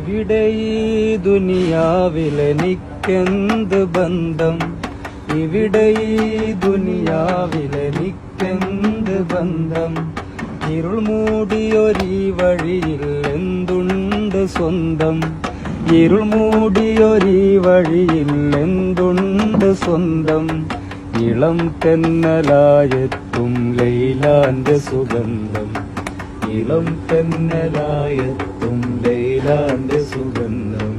ഇവിടെ ഈ ദുനിയാവിലെനിക്കെന്ത് ബന്ധം, ഇവിടെ ഈ ദുനിയാവിലെനിക്കെന്ത് ബന്ധം. ഇരുൾ മൂടിയൊരീ വഴിയിൽ എന്തുണ്ട് സ്വന്തം, ഇരുൾ മൂടിയൊരീ വഴിയിൽ എന്തുണ്ട് സ്വന്തം. ഇളം തെന്നലായെത്തും ലൈലാന്റെ സുഗന്ധം, ഇളം തെന്നലായെത്തും ലൈലാന്റെ സുഗന്ധം.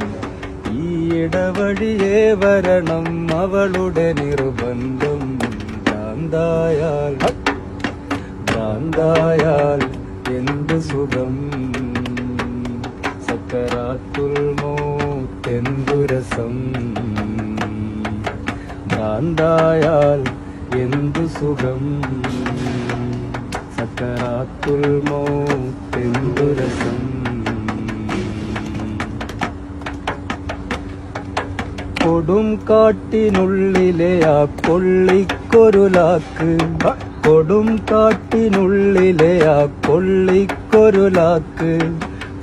ഈ ഇടവഴിയേ വരണം അവളുടെ നിർബന്ധം. ഭ്രാന്തായാൽ ഭ്രാന്തായാൽ എന്ത് സുഖം, സക്കറാത്തുൽ മൗത്ത് രസം. ഭ്രാന്തായാൽ എന്തു സുഖം, സക്കറാത്തുൽ മൗത്ത് രസം. കൊടും കാട്ടിനുള്ളിലെ ആ കൊള്ളിക്കൊരുലാക്ക്, കൊടും കാട്ടിനുള്ളിലെ ആ കൊള്ളിക്കൊരുലാക്ക്.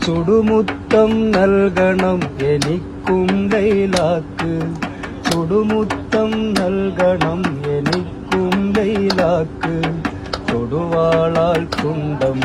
ചുടുമുത്തം നൽകണം എനിക്കും ലൈലാക്ക്, ചുടുമുത്തം നൽകണം എനിക്കും ലൈലാക്ക്. കൊടുവാളാൽ കുണ്ടം